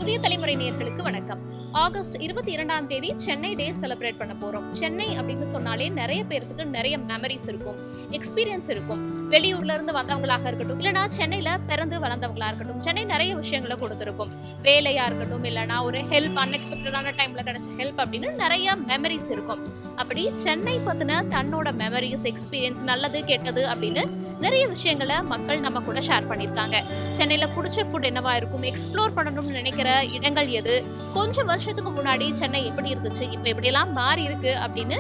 புதிய தலைமுறை நேயர்களுக்கு வணக்கம். ஆகஸ்ட் 22ஆம் தேதி சென்னை டே செலிப்ரேட் பண்ண போறோம். சென்னை அப்படின்னு சொன்னாலே நிறைய பேருக்கு நிறைய மெமரிஸ் இருக்கும், எக்ஸ்பீரியன்ஸ் இருக்கும். வெளியூர்ல இருந்து வந்தவங்களாக இருக்கட்டும், இல்லைனா சென்னையில பிறந்து வளர்ந்தவங்களா இருக்கட்டும், சென்னை நிறைய விஷயங்களை கொடுத்துருக்கும். வேலையா இருக்கட்டும், இல்லைனா ஒரு ஹெல்ப், அன்எக்ஸ்பெக்டடான டைம்ல கிடைச்ச ஹெல்ப் அப்படின்னு நிறைய மெமரிஸ் இருக்கும். அப்படி சென்னை பத்தின தன்னோட மெமரிஸ், எக்ஸ்பீரியன்ஸ், நல்லது கெட்டது அப்படின்னு நிறைய விஷயங்களை மக்கள் நம்ம கூட ஷேர் பண்ணியிருக்காங்க. சென்னையில பிடிச்ச ஃபுட் என்னவா இருக்கும், எக்ஸ்ப்ளோர் பண்ணணும்னு நினைக்கிற இடங்கள் எது, கொஞ்சம் வருஷத்துக்கு முன்னாடி சென்னை எப்படி இருந்துச்சு, இப்போ எப்படியெல்லாம் மாறி இருக்கு அப்படின்னு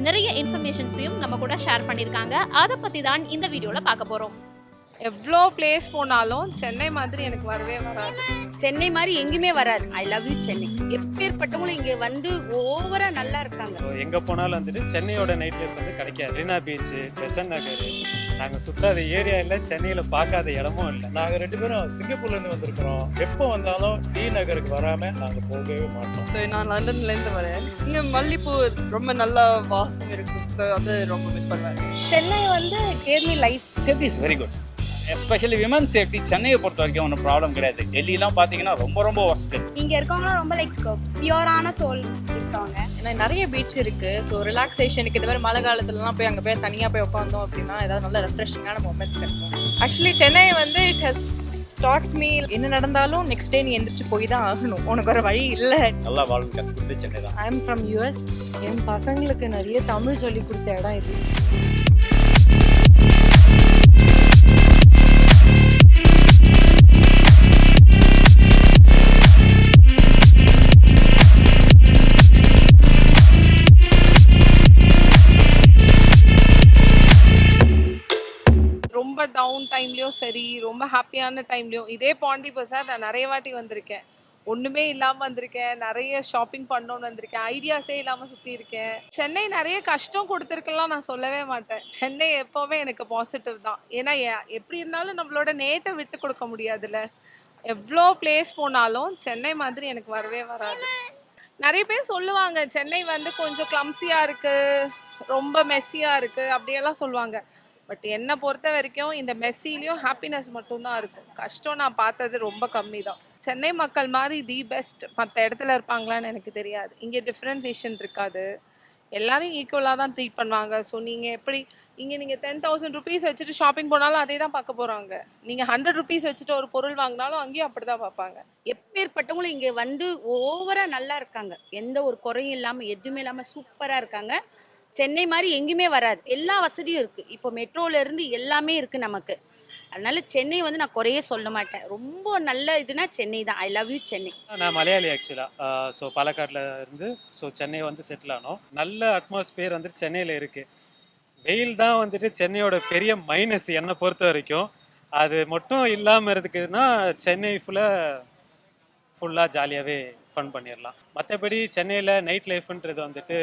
நிறைய இன்ஃபர்மேஷன்ஸையும் நம்ம கூட ஷேர் பண்ணியிருக்காங்க. அதை பற்றி தான் இந்த வீடியோவில் பார்க்க போகிறோம். எவ்வளோ பிளேஸ் போனாலும் சென்னை மாதிரி எனக்கு வரவே வராது. சென்னை மாதிரி எங்கேயுமே வராது. I love you Chennai. எப்பேற்பட்டவங்களும் இங்கே வந்து ஓவரா நல்லா இருக்காங்க. எங்க போனாலும் வந்துட்டு சென்னையோட நைட் லைஃப் வந்து கிடைக்காது. மெரினா பீச், பெசன்ட் நகர், நாங்கள் சுத்தாத ஏரியா இல்லை, சென்னையில் பார்க்காத இடமும் இல்லை. நாங்கள் 2 பேரும் சிங்கப்பூர்லேருந்து வந்திருக்கிறோம். எப்போ வந்தாலும் டி நகருக்கு வராமல் நாங்கள் போகவே மாட்டோம். ஸோ நான் லண்டன்லேருந்து வரேன். இங்கே மல்லிப்பூ ரொம்ப நல்லா வாசம் இருக்கும். ஸோ அது ரொம்ப மிஸ் பண்ணுவேன். சென்னை வந்து gave me life. Safety is very good. Especially women safety சென்னையை பொறுத்த வரைக்கும் ஒன்றும் ப்ராப்ளம் கிடையாது. டெல்லிலாம் பார்த்தீங்கன்னா ரொம்ப ஒஸ்ட். இங்கே இருக்கவங்களாம் ரொம்ப லைக் பியூரான சோல் இருக்காங்க. ஏன்னா நிறைய பீச் இருக்கு. ஸோ ரிலாக்ஸேஷனுக்கு இந்த மாதிரி மழை காலத்துலலாம் போய் அங்கே போய் தனியாக போய் உட்காந்தோம் அப்படின்னா ஏதாவது நல்ல ரெஃப்ரெஷிங்கான மூமெண்ட்ஸ் கிடைக்கும். ஆக்சுவலி சென்னை வந்து இட் ஹஸ் டாட் மீ, என்ன நடந்தாலும் நெக்ஸ்ட் டே நீ எந்திரிச்சு போய் தான் ஆகணும், உனக்கு வர வழி இல்லை. நல்லா வாழ்க்கை கற்றுக்கிட்டு சென்னை தான். I am from US. என் பசங்களுக்கு நிறைய தமிழ் சொல்லி கொடுத்த இடம் இது. ரொம்ப டவுன் டைம்லேயும் சரி, ரொம்ப ஹாப்பியான டைம்லேயும் இதே பாண்டி பஸார் நான் நிறைய வாட்டி வந்திருக்கேன். ஒன்றுமே இல்லாமல் வந்திருக்கேன், நிறைய ஷாப்பிங் பண்ணோன்னு வந்திருக்கேன், ஐடியாஸே இல்லாமல் சுற்றி இருக்கேன். சென்னை நிறைய கஷ்டம் கொடுத்துருக்கலாம் நான் சொல்லவே மாட்டேன். சென்னை எப்போவுமே எனக்கு பாசிட்டிவ் தான். ஏன்னா எப்படி இருந்தாலும் நம்மளோட நேட்டை விட்டு கொடுக்க முடியாதுல்ல. எவ்வளோ பிளேஸ் போனாலும் சென்னை மாதிரி எனக்கு வரவே வராது. நிறைய பேர் சொல்லுவாங்க சென்னை வந்து கொஞ்சம் கிளம்ஸியாக இருக்குது, ரொம்ப மெஸ்ஸியாக இருக்குது அப்படியெல்லாம் சொல்லுவாங்க. பட் என்னை பொறுத்த வரைக்கும் இந்த மெஸ்ஸிலையும் ஹாப்பினஸ் மட்டும்தான் இருக்கும். கஷ்டம் நான் பார்த்தது ரொம்ப கம்மி தான். சென்னை மக்கள் மாதிரி தி பெஸ்ட் மற்ற இடத்துல இருப்பாங்களான்னு எனக்கு தெரியாது. இங்கே டிஃப்ரென்சியேஷன் இருக்காது, எல்லாரும் ஈக்குவலாக தான் ட்ரீட் பண்ணுவாங்க. ஸோ நீங்கள் எப்படி இங்கே நீங்கள் 10,000 rupees வச்சுட்டு ஷாப்பிங் போனாலும் அதே தான் பார்க்க போகிறாங்க. நீங்கள் 100 rupees வச்சுட்டு ஒரு பொருள் வாங்கினாலும் அங்கேயும் அப்படி தான் பார்ப்பாங்க. எப்பேற்பட்டவங்களும் இங்கே வந்து ஓவரா நல்லா இருக்காங்க. எந்த ஒரு குறையும் இல்லாமல், எதுவுமே இல்லாமல் சூப்பராக இருக்காங்க. சென்னை மாதிரி எங்கேயுமே வராது. எல்லா வசதியும் இருக்குது. இப்போ மெட்ரோலேருந்து எல்லாமே இருக்குது நமக்கு. அதனால சென்னை வந்து நான் குறையே சொல்ல மாட்டேன். ரொம்ப நல்ல இதுனா சென்னை தான். ஐ லவ் யூ சென்னை. நான் மலையாளி ஆக்சுவலாக. ஸோ பாலக்காட்டில் இருந்து சென்னை வந்து செட்டில் ஆனோம். நல்ல அட்மாஸ்பியர் வந்துட்டு சென்னையில் இருக்குது. வெயில் தான் வந்துட்டு சென்னையோட பெரிய மைனஸ் என்னை பொறுத்த வரைக்கும். அது மட்டும் இல்லாமல் இருக்குதுன்னா சென்னை ஃபுல்லாக ஜாலியாகவே ஃபன் பண்ணிடலாம். மற்றபடி சென்னையில் நைட் லைஃப்ன்றது வந்துட்டு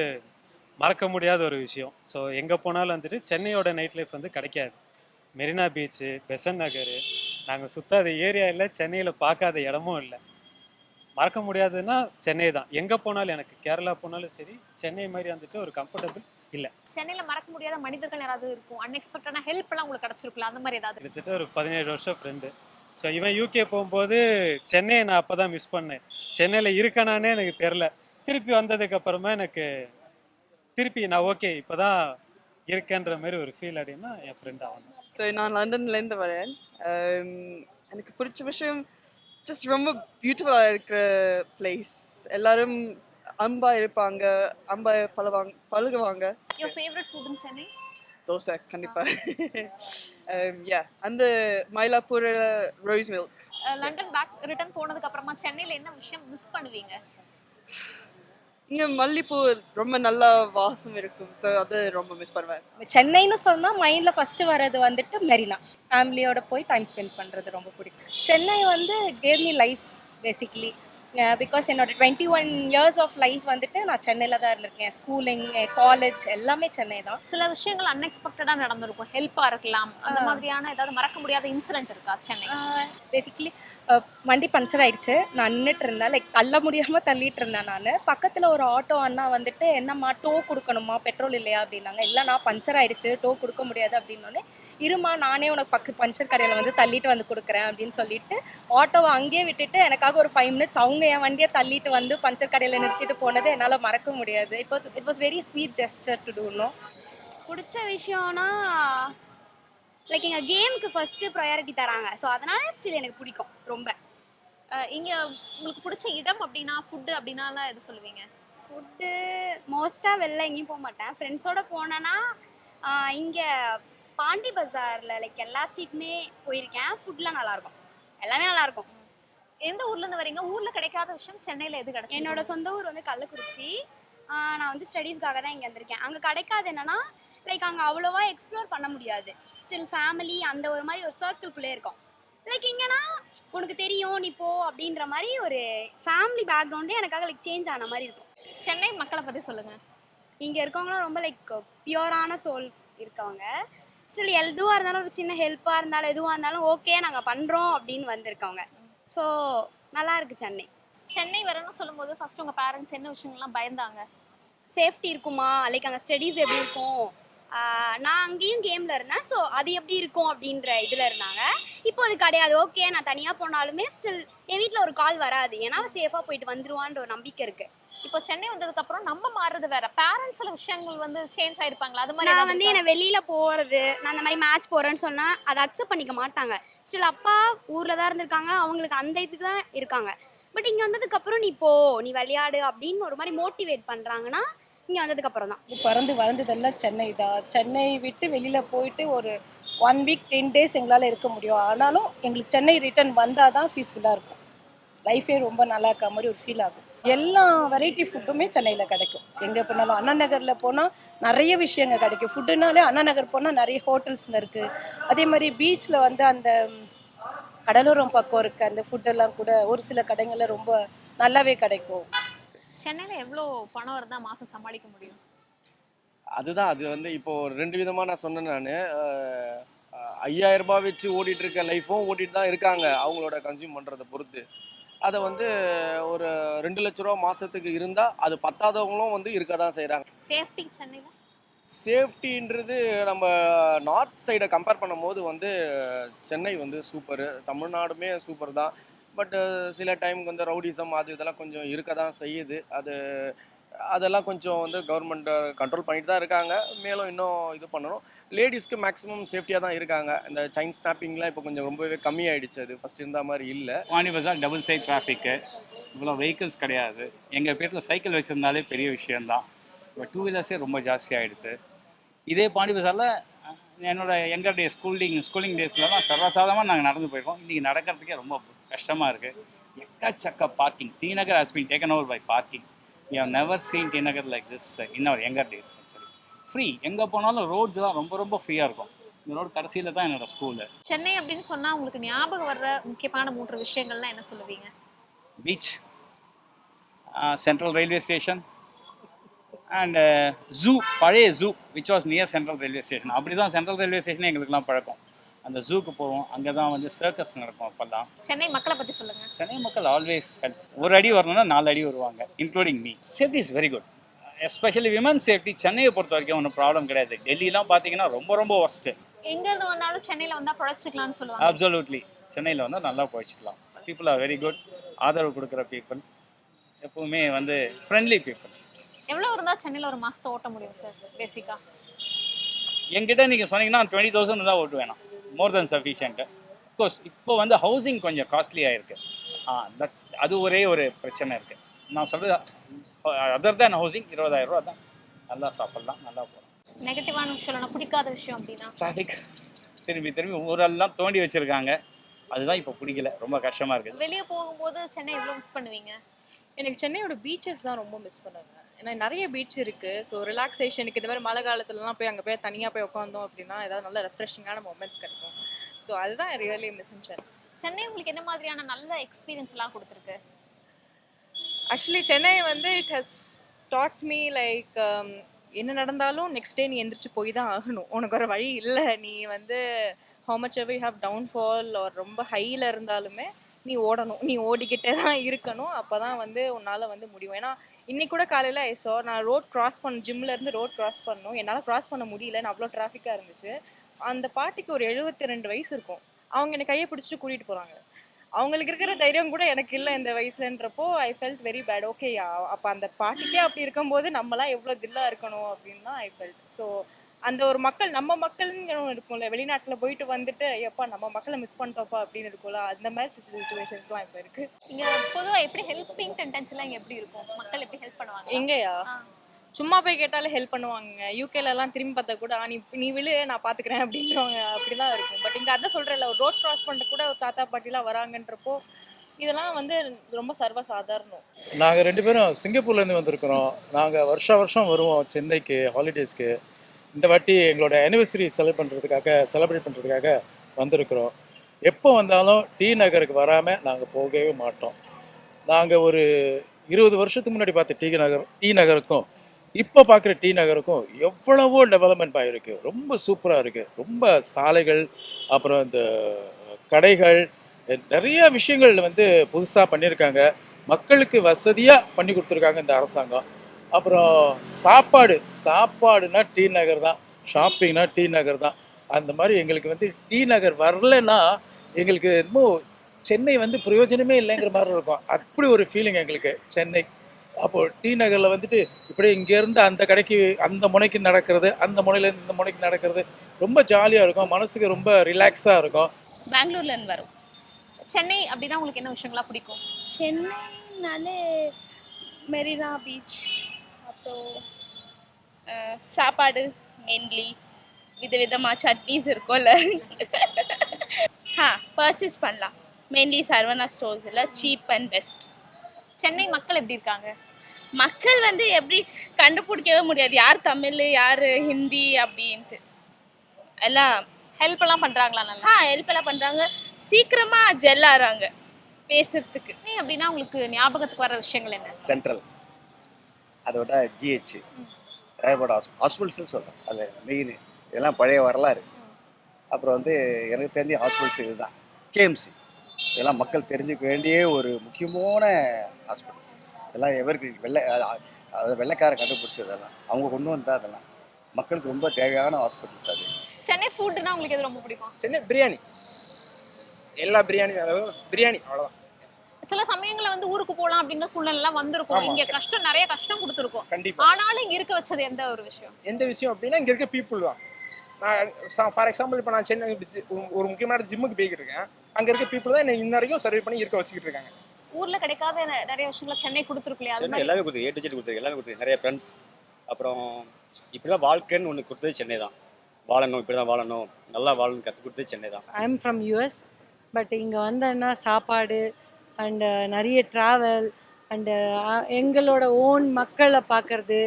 மறக்க முடியாத ஒரு விஷயம். ஸோ எங்கே போனாலும் வந்துட்டு சென்னையோட நைட் லைஃப் வந்து கிடைக்காது. மெரினா பீச்சு, பெசன்ட் நகர், நாங்கள் சுத்தாத ஏரியா இல்லை, சென்னையில் பார்க்காத இடமும் இல்லை. மறக்க முடியாதுன்னா சென்னை தான். எங்கே போனாலும், எனக்கு கேரளா போனாலும் சரி, சென்னை மாதிரி வந்துட்டு ஒரு கம்ஃபர்டபுள் இல்லை. சென்னையில மறக்க முடியாத மனிதர்கள் யாராவது இருக்கும், அன்எக்ஸ்பெக்டடான ஹெல்ப் எல்லாம் உங்களுக்கு கிடைச்சிருக்கலாம், அந்த மாதிரி ஏதாவது? கிட்டத்தட்ட ஒரு 17 வருஷம் ஃப்ரெண்டு. ஸோ இவன் யூகே போகும்போது சென்னையை நான் அப்போ தான் மிஸ் பண்ணேன். சென்னையில் இருக்கனானே எனக்கு தெரில. திருப்பி வந்ததுக்கப்புறமா எனக்கு திருப்பி நான் ஓகே இப்போ தான் இருக்கேன்ற மாதிரி ஒரு ஃபீல் அப்படின்னா என் ஃப்ரெண்ட் ஆகணும். ஸோ நான் லண்டன்லேருந்து வரேன். எனக்கு பிடிச்ச விஷயம் ஜஸ்ட் ரொம்ப பியூட்டிஃபுல்லாக இருக்கிற பிளேஸ். எல்லாரும் அன்பா இருப்பாங்க, அன்பா பழகுவாங்க. Your favorite food in Chennai? Dosa கண்டிப்பாக. அந்த Mylapore rose milk. London return போனதுக்கு அப்புறமா சென்னையில என்ன விஷயம் மிஸ் பண்ணுவீங்க? இங்கே மல்லிப்பூ ரொம்ப நல்லா வாசம் இருக்கும். ஸோ அது ரொம்ப மிஸ் பண்ணுவேன். சென்னைன்னு சொன்னால் மைண்டில் ஃபஸ்ட்டு வர்றது வந்துட்டு மெரினா. ஃபேமிலியோட போய் டைம் ஸ்பெண்ட் பண்ணுறது ரொம்ப பிடிக்கும். சென்னை வந்து gave me life basically. Because என்னோட 21 years ஆஃப் லைஃப் வந்துட்டு நான் சென்னையில் தான் இருந்திருக்கேன். ஸ்கூலிங், காலேஜ் எல்லாமே சென்னை தான். சில விஷயங்கள் அன்எக்ஸ்பெக்டடாக நடந்திருக்கும், ஹெல்ப்பாக இருக்கலாம். அந்த மாதிரியான ஏதாவது மறக்க முடியாத இன்சிடென்ட் இருக்கா சென்னை? பேசிக்லி வண்டி பஞ்சர் ஆயிடுச்சு. நான் நின்றுட்டு இருந்தேன். லைக் தள்ள முடியாமல் தள்ளிட்டு இருந்தேன் நான். பக்கத்தில் ஒரு ஆட்டோ அண்ணா வந்துட்டு, என்னம்மா டோ கொடுக்கணுமா, பெட்ரோல் இல்லையா அப்படின்னாங்க. இல்லைண்ணா பஞ்சர் ஆயிடுச்சு, டோ கொடுக்க முடியாது அப்படின்னோடனே, இருமா நானே உனக்கு பஞ்சர் கடையில் வந்து தள்ளிட்டு வந்து கொடுக்குறேன் அப்படின்னு சொல்லிட்டு ஆட்டோவை அங்கேயே விட்டுட்டு எனக்காக ஒரு 5 மினிட்ஸ் அவங்க என் வண்டியை தள்ளிட்டு வந்து பஞ்சர் கடையில் நிறுத்திட்டு போனது என்னால் மறக்க முடியாது. It was very sweet gesture to do. No பிடிச்ச விஷயம்னா லைக் எங்கள் கேமுக்கு ஃபஸ்ட்டு ப்ரையாரிட்டி தராங்க. ஸோ அதனால ஸ்டில் எனக்கு பிடிக்கும் ரொம்ப. இங்க உங்களுக்கு பிடிச்ச இடம் அப்படின்னா, ஃபுட்டு அப்படின்னாலாம் எது சொல்லுவீங்க? ஃபுட்டு மோஸ்ட்டாக வெளில எங்கேயும் போக மாட்டேன். ஃப்ரெண்ட்ஸோடு போனேன்னா இங்கே பாண்டி பஜாரில் லைக் எல்லா ஸ்ட்ரீட்டுமே போயிருக்கேன். ஃபுட்லாம் நல்லாயிருக்கும், எல்லாமே நல்லாயிருக்கும். எந்த ஊர்லேருந்து வரீங்க? ஊரில் கிடைக்காத விஷயம் சென்னையில் எது கிடைக்கும்? என்னோட சொந்த ஊர் வந்து கள்ளக்குறிச்சி. நான் வந்து ஸ்டடீஸ்க்காக தான் இங்கே வந்திருக்கேன். அங்கே கிடைக்காது என்னென்னா லைக் அங்கே அவ்வளோவா எக்ஸ்ப்ளோர் பண்ண முடியாது. ஸ்டில் ஃபேமிலி அந்த ஒரு மாதிரி ஒரு சர்க்கிள்குள்ளே இருக்கும். லைக் இங்கேனா உனக்கு தெரியும் நீ போ அப்படின்ற மாதிரி ஒரு ஃபேமிலி பேக்ரவுண்டே எனக்காக லைக் சேஞ்ச் ஆன மாதிரி இருக்கும். சென்னை மக்களை பற்றி சொல்லுங்கள். இங்கே இருக்கவங்களாம் ரொம்ப லைக் பியூரான சோல் இருக்கவங்க. ஸ்டில் எதுவாக இருந்தாலும் ஒரு சின்ன ஹெல்ப்பாக இருந்தாலும் எதுவாக இருந்தாலும் ஓகே நாங்கள் பண்ணுறோம் அப்படின்னு வந்திருக்கவங்க. ஸோ நல்லா இருக்குது சென்னை. சென்னை வரணும்னு சொல்லும்போது ஃபர்ஸ்ட் உங்கள் பேரண்ட்ஸ் என்ன விஷயங்கள்லாம் பயந்தாங்க? சேஃப்டி இருக்குமா, லைக் அங்கே ஸ்டடீஸ் எப்படி இருக்கும், நான் அங்கேயும் கேமில் இருந்தேன். ஸோ அது எப்படி இருக்கும் அப்படின்ற இதில் இருந்தாங்க. இப்போ அது கிடையாது. ஓகே நான் தனியாக போனாலுமே ஸ்டில் என் வீட்டில் ஒரு கால் வராது. ஏன்னா சேஃபாக போயிட்டு வந்துடுவான்ற ஒரு நம்பிக்கை இருக்குது. இப்போ சென்னை வந்ததுக்கப்புறம் நம்ம மாறுறது வேற, பேரண்ட்ஸ் சில விஷயங்கள் வந்து சேஞ்ச் ஆயிருப்பாங்களா? அது மாதிரி நான் வந்து என்னை வெளியில் போகிறது, நான் அந்த மாதிரி மேட்ச் போகிறேன்னு சொன்னால் அதை அக்செப்ட் பண்ணிக்க மாட்டாங்க. ஸ்டில் அப்பா ஊரில் தான் இருந்திருக்காங்க, அவங்களுக்கு அந்த இதுக்கு தான் இருக்காங்க. பட் இங்கே வந்ததுக்கப்புறம் நீ போ, நீ விளையாடு அப்படின்னு ஒரு மாதிரி மோட்டிவேட் பண்ணுறாங்கன்னா இங்கே வந்ததுக்கப்புறம் தான். பிறந்து வளர்ந்ததெல்லாம் சென்னை தான். சென்னை விட்டு வெளியில் போயிட்டு ஒரு 1 வீக் 10 டேஸ் எங்களால் இருக்க முடியும். ஆனாலும் எங்களுக்கு சென்னை ரிட்டர்ன் வந்தால் தான் பீஸ்ஃபுல்லாக இருக்கும். லைஃபே ரொம்ப நல்லா இருக்க மாதிரி ஒரு ஃபீல் ஆகும். எல்லா வெரைட்டி ஃபுட்டுமே சென்னையில் கிடைக்கும். எங்கே போனாலும் அண்ணா நகரில் போனால் நிறைய விஷயங்கள் கிடைக்கும். ஃபுட்டுனாலே அண்ணா நகர் போனால் நிறைய ஹோட்டல்ஸுங்க இருக்குது. அதே மாதிரி பீச்சில் வந்து அந்த கடலோரம் பக்கம் இருக்க அந்த ஃபுட்டெல்லாம் கூட ஒரு சில கடைகளில் ரொம்ப நல்லாவே கிடைக்கும். சென்னையில் எவ்வளோ பணம் இருந்தால் மாதம் சமாளிக்க முடியும்? அதுதான் அது வந்து இப்போது 2 விதமாக நான் சொன்னேன். நான் 5000 ரூபாய் வச்சு ஓடிட்டு இருக்க லைஃப்பும் ஓட்டிட்டு தான் இருக்காங்க அவங்களோட கன்சியூம் பண்ணுறதை பொறுத்து. அதை வந்து ஒரு 2 லட்ச ரூபா மாதத்துக்கு இருந்தால் அது பத்தாதவங்களும் வந்து இருக்க தான் செய்கிறாங்க. சேஃப்டி சென்னையில் சேஃப்டின்றது நம்ம நார்த் சைடை கம்பேர் பண்ணும்போது வந்து சென்னை வந்து சூப்பரு, தமிழ்நாடுமே சூப்பர் தான். பட்டு சில டைமுக்கு வந்து ரவுடிசம் அது இதெல்லாம் கொஞ்சம் இருக்க தான் செய்யுது. அதெல்லாம் கொஞ்சம் வந்து கவர்மெண்ட் கண்ட்ரோல் பண்ணிட்டு தான் இருக்காங்க. மேலும் இன்னும் இது பண்ணணும். லேடிஸ்க்கு மேக்ஸிமம் சேஃப்டியாக தான் இருக்காங்க. இந்த செயின் ஸ்னாப்பிங்லாம் இப்போ கொஞ்சம் ரொம்பவே கம்மியாயிடுச்சு. அது ஃபஸ்ட் இருந்த மாதிரி இல்லை. பாண்டி பஜார் டபுள் சைட் டிராஃபிக்கு, இவ்வளோ வெஹிக்கிள்ஸ் கிடையாது. எங்கள் பேரில் சைக்கிள் வச்சுருந்தாலே பெரிய விஷயந்தான். இப்போ 2 வீலர்ஸே ரொம்ப ஜாஸ்தியாகிடுது. இதே பாண்டி பஜாரில் என்னோட எங்கர் டேஸ் ஸ்கூலிங் டேஸ்லலாம் சர்வசாதாரணமாக நாங்கள் நடந்து போயிருக்கோம். இன்றைக்கி நடக்கிறதுக்கே ரொம்ப கஷ்டமாக இருக்குது. எக்கச்சக்க parking. T Nagar has been taken over by parking. We have never seen T Nagar like this in our younger days. Actually free, எங்கே போனாலும் ரோட்ஸ்லாம் ரொம்ப ரொம்ப ஃப்ரீயாக இருக்கும். இந்த ரோடு கடைசியில் தான் என்னோடய ஸ்கூலு. சென்னை அப்படின்னு சொன்னால் உங்களுக்கு ஞாபகம் வர்ற முக்கியமான 3 விஷயங்கள்லாம் என்ன சொல்லுவீங்க? Beach, central railway station and zoo. பழைய zoo which was near central railway station. அப்படி தான் சென்ட்ரல் ரயில்வே ஸ்டேஷனே எங்களுக்குலாம் பழக்கம். அந்த ஜூக்கு போவோம், அங்கே தான் வந்து சர்க்கஸ் நடக்கும் அப்போல்லாம். சென்னை மக்களை பற்றி சொல்லுங்கள். சென்னை மக்கள் ஆல்வேஸ் ஹெல்ப். ஒரு அடி வரணும்னா 4 அடி வருவாங்க, including me. Safety is very good, especially women safety. சென்னையை பொறுத்த வரைக்கும் ஒன்றும் ப்ராப்ளம் கிடையாது. டெல்லிலாம் பார்த்தீங்கன்னா ரொம்ப ரொம்ப ஒஸ்ட்டு. எங்கேருந்து வந்தாலும் சென்னையில் வந்தால் பிழைச்சிக்கலாம்னு சொல்லுவாங்க. அப்சல்யூட்லி, சென்னையில் வந்தால் நல்லா பிழைச்சிக்கலாம். People are very good. ஆதரவு கொடுக்குற பீப்புள், எப்பவுமே வந்து ஃப்ரெண்ட்லி பீப்புள். எவ்வளோ இருந்தால் சென்னையில் ஒரு மாதத்தை ஓட்ட முடியும் சார் பேசிக்காக? என்கிட்ட நீங்கள் சொன்னீங்கன்னா 20,000 தான் ஓட்டு வேணாம். மோர் தென் சஃபிஷியன்ட்டு. அஃப்கோர்ஸ் இப்போ வந்து ஹவுசிங் கொஞ்சம் காஸ்ட்லியாக இருக்குது. அது ஒரே ஒரு பிரச்சனை இருக்குது. நான் சொல்கிறது அதர் தேன் ஹவுசிங் 20,000 ரூபா தான். நல்லா சாப்பிட்லாம், நல்லா போகலாம். நெகட்டிவான விஷயம், பிடிக்காத விஷயம் அப்படின்னா டிராஃபிக். திரும்பி ஊரெல்லாம் தோண்டி வச்சுருக்காங்க. அதுதான் இப்போ பிடிக்கல, ரொம்ப கஷ்டமாக இருக்குது. வெளியே போகும்போது சென்னை எவ்வளோ மிஸ் பண்ணுவீங்க? எனக்கு சென்னையோட பீச்சஸ் தான் ரொம்ப மிஸ் பண்ணுவேன். ஏன்னா நிறைய பீச் இருக்குது. ஸோ ரிலாக்ஸேஷனுக்கு இந்த மாதிரி மழை காலத்துலலாம் போய் அங்கே போய் தனியாக போய் உட்காந்தோம் அப்படின்னா ஏதாவது நல்ல ரெஃப்ரெஷிங்கான மூமெண்ட்ஸ் கிடைக்கும். ஸோ அதுதான் really miss in Chennai. Chennai உங்களுக்கு என்ன மாதிரியான நல்ல எக்ஸ்பீரியன்ஸ்லாம் கொடுத்துருக்கு? ஆக்சுவலி சென்னை வந்து it has dot me like என்ன நடந்தாலும் நெக்ஸ்ட் டே நீ எந்திரிச்சு போய் தான் ஆகணும். உனக்கு ஒரு வழி இல்லை. நீ வந்து how much ever you have downfall or ரொம்ப ஹையில் இருந்தாலுமே நீ ஓடணும், நீ ஓடிக்கிட்டே தான் இருக்கணும், அப்போ தான் வந்து உன்னால் வந்து முடியும். ஏன்னா இன்னைக்கு கூட காலையில் நான் ரோட் கிராஸ் ஜிம்லேருந்து ரோட் கிராஸ் பண்ணணும், என்னால் கிராஸ் பண்ண முடியல, நான் அவ்வளோ டிராஃபிக்காக இருந்துச்சு. அந்த பாட்டிக்கு ஒரு 72 வயசு இருக்கும். அவங்க என்னை கையை பிடிச்சிட்டு கூட்டிகிட்டு போகிறாங்க. அவங்களுக்கு இருக்கிற தைரியம் கூட எனக்கு இல்லை இந்த வயசுலன்றப்போ I felt very bad. Okay, அப்போ அந்த பாட்டிக்கே அப்படி இருக்கும்போது நம்மலாம் எவ்வளோ தில்லாக இருக்கணும் அப்படின்னு தான் ஐ ஃபெல்ட். ஸோ அந்த ஒரு மக்கள், நம்ம மக்கள்னு இருக்கும்ல, வெளிநாட்டில் போயிட்டு வந்துட்டு எப்பா நம்ம மக்களை மிஸ் பண்ணிட்டோப்பா அப்படின்னு இருக்கும்ல, அந்த மாதிரி சுச்சுவேஷன்ஸ்லாம் இப்போ இருக்கு. இங்க பொதுவா எப்படி ஹெல்பிங் டெண்டன்சிலாம் இங்க எப்படி இருக்கும்? மக்கள் எப்படி ஹெல்ப் பண்ணுவாங்க? எங்கேயா சும்மா போய் கேட்டாலே ஹெல்ப் பண்ணுவாங்க. யூகேலலாம் திரும்பி பார்த்தா கூட நீ விழு நான் பார்த்துக்கிறேன் அப்படின்றவங்க அப்படிதான் இருக்கும். பட் இங்கே அதான் சொல்கிறேன்ல, ஒரு ரோட் கிராஸ் பண்ணிட்டு கூட ஒரு தாத்தா பாட்டிலாம் வராங்கன்றப்போ இதெல்லாம் வந்து ரொம்ப சர்வசாதாரணம். நாங்கள் 2 பேரும் சிங்கப்பூர்லேருந்து வந்திருக்கிறோம். நாங்கள் வருஷம் வருவோம் சென்னைக்கு ஹாலிடேஸ்க்கு. இந்த வாட்டி எங்களோட ஆனிவர்சரி செலிப்ரேட் பண்ணுறதுக்காக வந்திருக்கிறோம். எப்போ வந்தாலும் டி நகருக்கு வராமல் நாங்கள் போகவே மாட்டோம். நாங்கள் ஒரு 20 வருஷத்துக்கு முன்னாடி பார்த்த டி நகருக்கும் இப்போ பார்க்குற டி நகருக்கும் எவ்வளவோ டெவலப்மெண்ட் ஆகிருக்கு. ரொம்ப சூப்பராக இருக்குது. ரொம்ப சாலைகள், அப்புறம் இந்த கடைகள், நிறைய விஷயங்கள் வந்து புதுசாக பண்ணியிருக்காங்க. மக்களுக்கு வசதியாக பண்ணி கொடுத்துருக்காங்க இந்த அரசாங்கம். அப்புறம் சாப்பாடுனா டி நகர் தான், ஷாப்பிங்னா டி நகர் தான். அந்த மாதிரி எங்களுக்கு வந்து டி நகர் வரலைன்னா எங்களுக்கு இன்னும் சென்னை வந்து பிரயோஜனமே இல்லைங்கிற மாதிரி இருக்கும். அப்படி ஒரு ஃபீலிங் எங்களுக்கு சென்னை. அப்போது டி நகரில் வந்துட்டு இப்படி இங்கேருந்து அந்த கடைக்கு அந்த முனைக்கு நடக்கிறது, அந்த முனையிலேருந்து இந்த முனைக்கு நடக்கிறது ரொம்ப ஜாலியாக இருக்கும். மனசுக்கு ரொம்ப ரிலாக்ஸாக இருக்கும். பெங்களூர்ல இருந்து வரும். சென்னை அப்படின்னா உங்களுக்கு என்ன விஷயங்கள்லாம் பிடிக்கும்? சென்னைனாலே மெரினா பீச், அப்புறம் சாப்பாடு மெயின்லி விதவிதமாக சட்னிஸ் இருக்கும்ல, பர்ச்சேஸ் பண்ணலாம். மெயின்லி சரவணா ஸ்டோர்ஸ் இல்லை, சீப் அண்ட் பெஸ்ட். சென்னை மக்கள் எப்படி இருக்காங்க? மக்கள் வந்து எப்படி கண்டுபிடிக்கவே முடியாது, யார் தமிழ் யார் ஹிந்தி அப்படின்ட்டு. எல்லாம் ஹெல்ப் எல்லாம் பண்றாங்களா? நல்லா ஹெல்ப் எல்லாம் பண்ணுறாங்க, சீக்கிரமாக ஜெல் ஆகிறாங்க பேசுறதுக்கு. சென்னை அப்படின்னா உங்களுக்கு ஞாபகத்துக்கு வர விஷயங்கள் என்ன? சென்ட்ரல், அதோட ஜிஹெச், ராயபோட ஹாஸ்பிட்டல்ஸ் சொல்கிறேன், அது மெயின். இதெல்லாம் பழைய வரலாறு. அப்புறம் வந்து எனக்கு தெரிஞ்ச ஹாஸ்பிட்டல்ஸ் இதுதான். கேஎம்சி, இதெல்லாம் மக்கள் தெரிஞ்சுக்க வேண்டிய ஒரு முக்கியமான ஹாஸ்பிட்டல்ஸ். இதெல்லாம் வெள்ளைக்காரன் கண்டுபிடிச்சதெல்லாம், அவங்க கொண்டு வந்தா அதெல்லாம் மக்களுக்கு ரொம்ப தேவையான ஹாஸ்பிட்டல்ஸ். அது சென்னை ஃபுட்னா உங்களுக்கு எது ரொம்ப பிடிக்கும்? சென்னை பிரியாணி, எல்லா பிரியாணி அவ்வளோதான். சில சமயங்கள்ல வந்து ஊருக்கு போகலாம் அப்படின்ற சூழ்நிலைலாம் வந்திருக்கும். இங்க நிறைய கஷ்டம் கொடுத்துருக்கோம். கண்டிப்பா. ஆனாலும் இங்க இருக்க வச்சது எந்த ஒரு விஷயம்? எந்த விஷயம் அப்படின்னா இங்க இருக்க பீப்புள் தான். நான் ஃபார் எக்ஸாம்பிள் இப்போ நான் சென்னை ஒரு முக்கியமான ஜிம்முக்கு போய்கிட்டு இருக்கேன். அங்க இருக்க பீப்புள் தான் என்ன இன்ன வரைக்கும் சர்வே பண்ணி இருக்க வச்சுக்கிட்டு இருக்காங்க. ஊர்ல கிடைக்காத நிறைய விஷயங்களை சென்னை கொடுத்துருக்கலையா? சென்னை எல்லாமே கொடுத்து, A to Z கொடுத்துருக்கு, எல்லாமே கொடுத்துருக்கு. நிறைய ஃப்ரெண்ட்ஸ், அப்புறம் இப்படிதான் வாழ்க்கைன்னு ஒன்று கொடுத்தது சென்னை தான். வாழணும், இப்படி தான் வாழணும், நல்லா வாழணும் கற்றுக் கொடுத்தது சென்னை தான். I am from US. But இங்கே வந்தேன்னா சாப்பாடு அண்டு நிறைய ட்ராவல் அண்டு எங்களோட ஓன் மக்களை பார்க்குறது,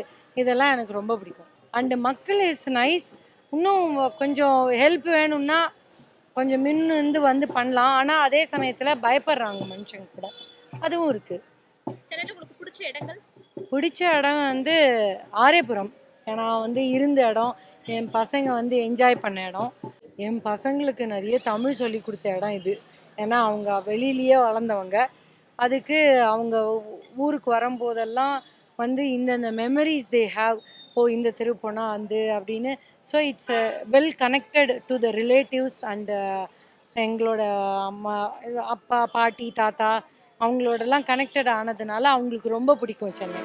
இதெல்லாம் எனக்கு ரொம்ப பிடிக்கும். அண்டு மக்கள் இஸ் நைஸ். இன்னும் கொஞ்சம் ஹெல்ப் வேணும்னா கொஞ்சம் முன்னு வந்து பண்ணலாம். ஆனால் அதே சமயத்தில் பயப்படுறாங்க மனுஷங்க கூட, அதுவும் இருக்குது. சென்னையில் உங்களுக்கு பிடிச்ச இடங்கள்? பிடிச்ச இடம் வந்து ஆரேபுரம். ஏன்னா வந்து இருந்த இடம், என் பசங்க வந்து என்ஜாய் பண்ண இடம், என் பசங்களுக்கு நிறைய தமிழ் சொல்லி கொடுத்த இடம் இது. ஏன்னா அவங்க வெளியிலேயே வளர்ந்தவங்க. அதுக்கு அவங்க ஊருக்கு வரும்போதெல்லாம் வந்து இந்தந்த மெமரிஸ் தே ஹாவ். இந்த தெரு போனால் அப்படின்னு. So it's well connected to the relatives and எங்களோட அம்மா, அப்பா, பாட்டி, தாத்தா அவங்களோடலாம் கனெக்டட் ஆனதுனால அவங்களுக்கு ரொம்ப பிடிக்கும் சென்னை.